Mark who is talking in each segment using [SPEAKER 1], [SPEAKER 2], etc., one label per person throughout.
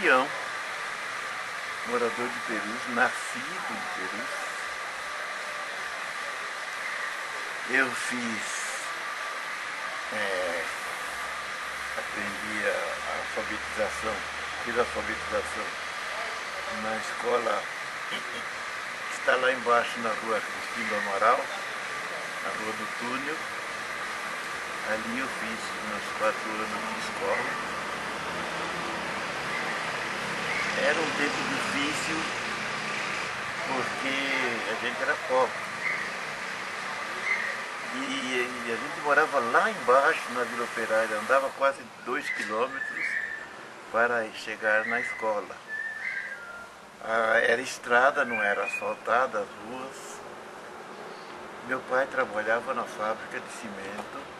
[SPEAKER 1] Lampião, morador de Perus, nascido em Perus. Eu aprendi a alfabetização, fiz a alfabetização na escola que está lá embaixo na rua Cristina do Amaral, na rua do Túnel. Ali eu fiz meus 4 anos de escola. Era um tempo difícil porque a gente era pobre. E a gente morava lá embaixo na Vila Operária, andava quase 2 quilômetros para chegar na escola. Era estrada, não era asfaltada as ruas. Meu pai trabalhava na fábrica de cimento.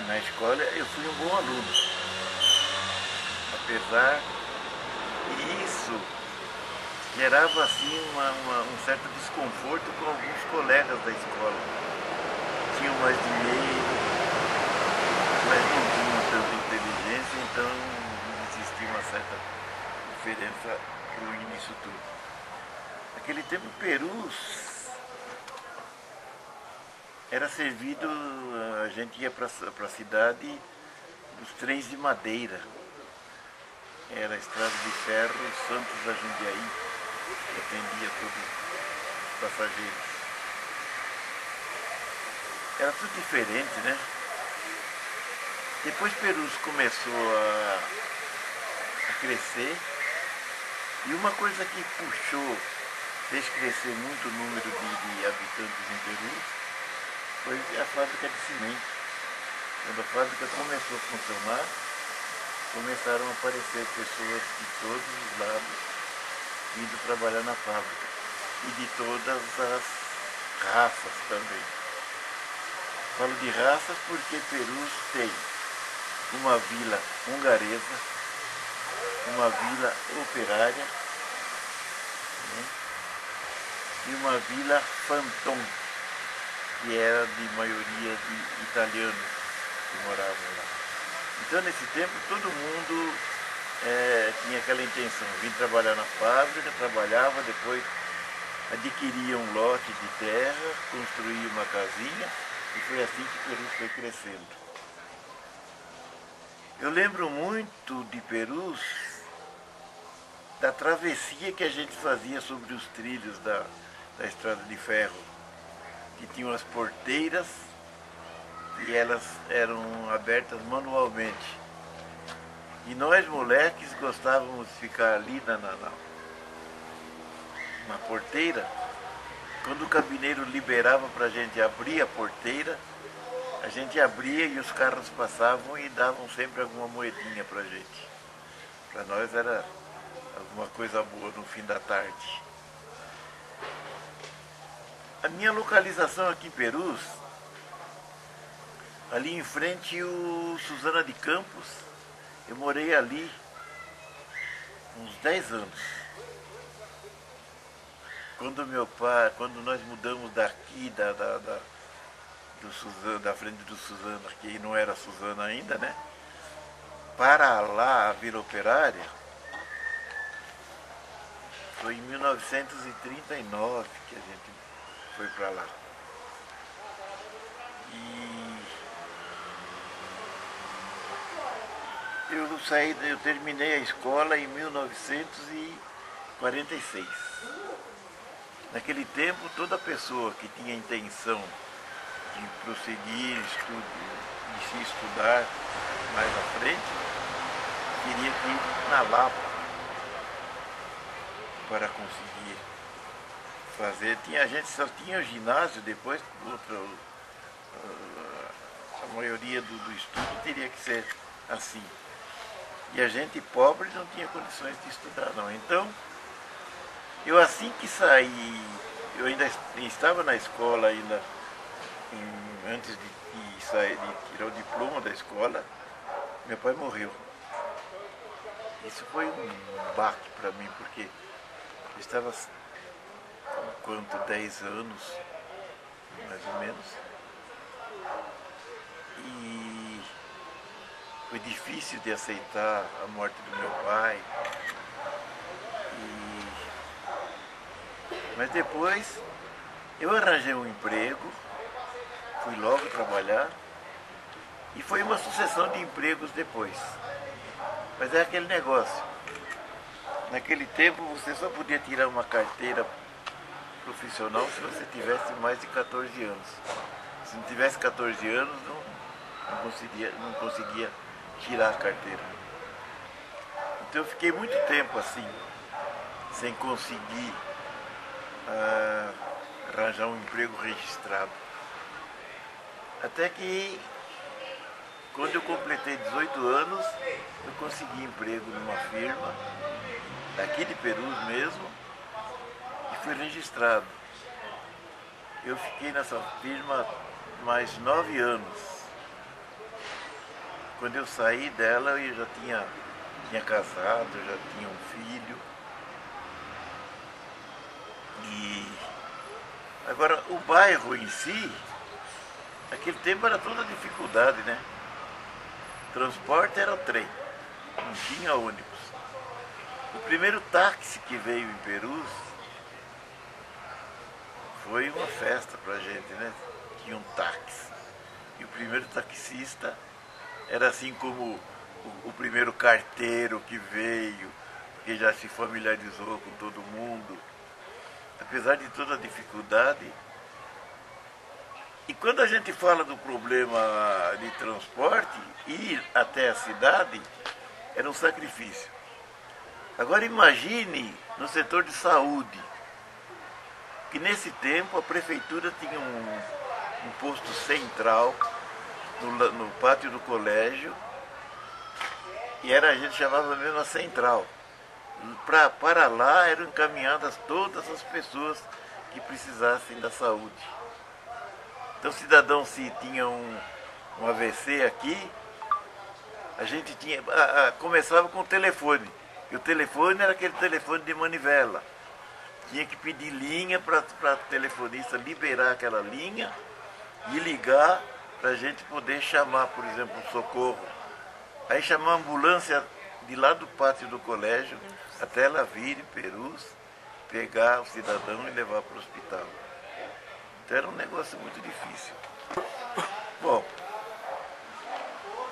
[SPEAKER 1] Na escola eu fui um bom aluno, apesar disso gerava assim um certo desconforto com alguns colegas da escola. Tinham mais dinheiro, mas não tinham tanta inteligência, então existia uma certa diferença ruim nisso tudo. Naquele tempo Perus era servido, a gente ia para a cidade dos trens de madeira. Era a estrada de ferro Santos a Jundiaí, que atendia todos os passageiros. Era tudo diferente, né? Depois Perus começou a crescer, e uma coisa que fez crescer muito o número de habitantes em Perus foi a fábrica de cimento. Quando a fábrica começou a funcionar, começaram a aparecer pessoas de todos os lados indo trabalhar na fábrica, e de todas as raças também. Falo de raças porque Perus tem uma vila hungaresa, uma vila operária, né, e uma vila fantom, que era de maioria de italianos que moravam lá. Então, nesse tempo, todo mundo tinha aquela intenção, vir trabalhar na fábrica, trabalhava, depois adquiria um lote de terra, construía uma casinha, e foi assim que Perus foi crescendo. Eu lembro muito de Perus, da travessia que a gente fazia sobre os trilhos da estrada de ferro, que tinham as porteiras e elas eram abertas manualmente. E nós, moleques, gostávamos de ficar ali na porteira. Quando o cabineiro liberava para a gente abrir a porteira, a gente abria e os carros passavam e davam sempre alguma moedinha para a gente. Para nós era alguma coisa boa no fim da tarde. A minha localização aqui em Perus, ali em frente o Suzana de Campos, eu morei ali uns 10 anos. Quando nós mudamos daqui da frente do Suzana, que não era Suzana ainda, né? Para lá, a Vila Operária, foi em 1939 que a gente foi para lá. E eu terminei a escola em 1946. Naquele tempo, toda pessoa que tinha intenção de prosseguir de se estudar mais à frente, teria que ir na Lapa para conseguir fazer. A gente só tinha ginásio, depois a maioria do estudo teria que ser assim. E a gente pobre não tinha condições de estudar, não. Então, eu assim que saí, eu ainda estava na escola ainda, antes de sair, de tirar o diploma da escola, meu pai morreu. Isso foi um baque para mim, porque eu estava com 10 anos, mais ou menos. E foi difícil de aceitar a morte do meu pai. Mas depois eu arranjei um emprego, fui logo trabalhar e foi uma sucessão de empregos depois. Mas é aquele negócio. Naquele tempo você só podia tirar uma carteira profissional se você tivesse mais de 14 anos. Se não tivesse 14 anos, não conseguia tirar a carteira. Então eu fiquei muito tempo assim, sem conseguir arranjar um emprego registrado. Até que, quando eu completei 18 anos, eu consegui emprego numa firma, daqui de Perus mesmo, e fui registrado. Eu fiquei nessa firma mais 9 anos. Quando eu saí dela, eu já tinha casado, eu já tinha um filho. E agora, o bairro em si, naquele tempo era toda dificuldade, né? Transporte era o trem, não tinha ônibus. O primeiro táxi que veio em Perus foi uma festa pra gente, né? Tinha um táxi. E o primeiro taxista era assim como o primeiro carteiro que veio, que já se familiarizou com todo mundo. Apesar de toda a dificuldade. E quando a gente fala do problema de transporte, ir até a cidade era um sacrifício. Agora imagine no setor de saúde, que nesse tempo a prefeitura tinha um posto central no pátio do colégio, e a gente chamava mesmo a central. Para lá eram encaminhadas todas as pessoas que precisassem da saúde. Então, cidadão, se tinha um AVC aqui, a gente começava com o telefone. E o telefone era aquele telefone de manivela. Tinha que pedir linha para o telefonista liberar aquela linha e ligar para a gente poder chamar, por exemplo, um socorro. Aí chamar a ambulância de lá do pátio do colégio até ela vir em Perus, pegar o cidadão e levar para o hospital. Então era um negócio muito difícil. Bom,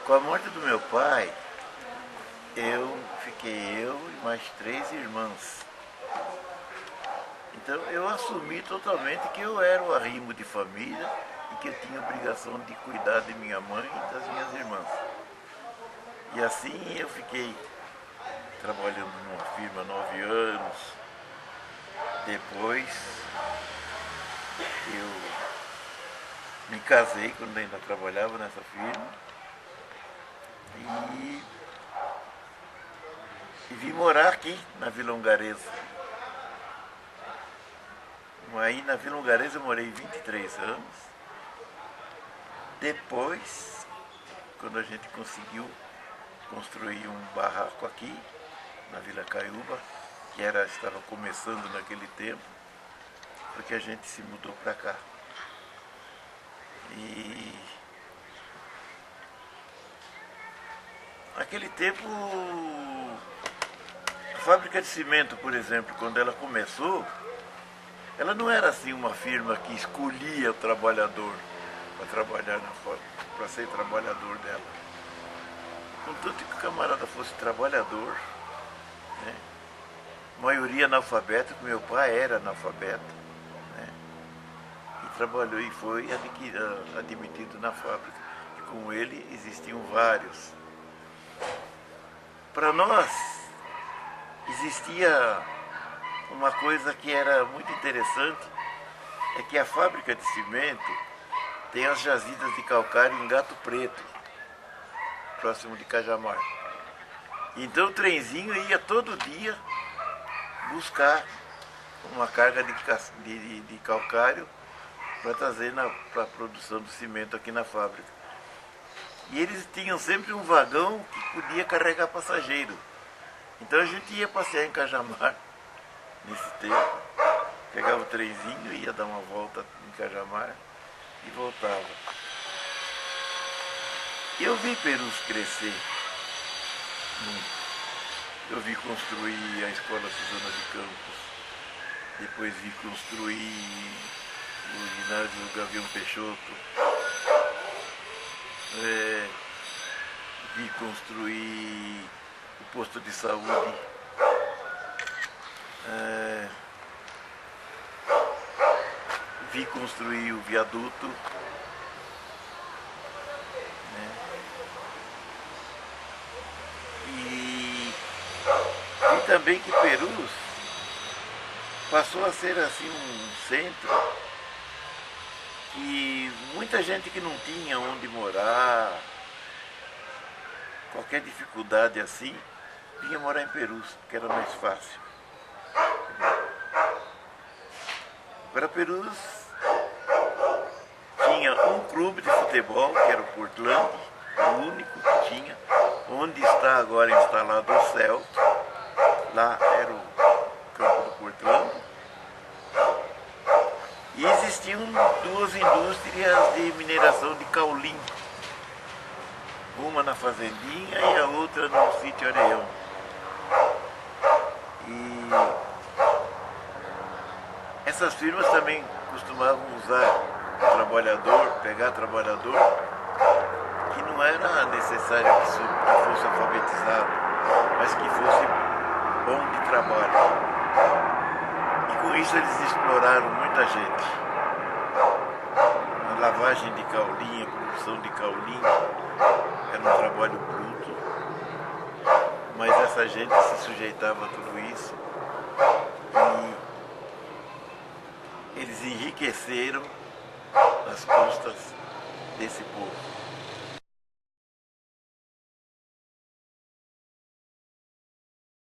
[SPEAKER 1] com a morte do meu pai, fiquei eu e mais 3 irmãs. Então eu assumi totalmente que eu era o arrimo de família e que eu tinha a obrigação de cuidar de minha mãe e das minhas irmãs. E assim eu fiquei trabalhando numa firma 9 anos. Depois eu me casei quando ainda trabalhava nessa firma e vim morar aqui na Vila Hungaresa. Aí na Vila Hungaresa eu morei 23 anos. Depois, quando a gente conseguiu construir um barraco aqui, na Vila Caiúba, que estava começando naquele tempo, porque a gente se mudou para cá. E naquele tempo, a fábrica de cimento, por exemplo, quando ela começou, ela não era assim uma firma que escolhia o trabalhador para trabalhar na fábrica, para ser trabalhador dela. Contanto que o camarada fosse trabalhador, né? A maioria analfabeta, porque meu pai era analfabeto, né? E trabalhou e foi admitido na fábrica. E com ele existiam vários. Para nós, existia uma coisa que era muito interessante, é que a fábrica de cimento tem as jazidas de calcário em Gato Preto, próximo de Cajamar. Então o trenzinho ia todo dia buscar uma carga de calcário para trazer para a produção do cimento aqui na fábrica. E eles tinham sempre um vagão que podia carregar passageiro. Então a gente ia passear em Cajamar nesse tempo, pegava o trenzinho, ia dar uma volta em Cajamar e voltava. E eu vi Perus crescer muito. Eu vi construir a Escola Suzana de Campos, depois vi construir o ginásio Gavião Peixoto, vi construir o posto de saúde, vi construir o viaduto, né? E também que Perus passou a ser assim um centro que muita gente que não tinha onde morar, qualquer dificuldade assim, vinha morar em Perus, que era mais fácil. Agora Perus tinha um clube de futebol, que era o Portland, o único que tinha, onde está agora instalado o Celta. Lá era o campo do Portland. E existiam duas indústrias de mineração de caulim. Uma na Fazendinha e a outra no sítio Areião. E essas firmas também costumavam usar trabalhador, pegar trabalhador que não era necessário que fosse alfabetizado, mas que fosse bom de trabalho. E com isso eles exploraram muita gente. A lavagem de caulim, a produção de caulim era um trabalho bruto, mas essa gente se sujeitava a tudo isso e eles enriqueceram às custas desse povo.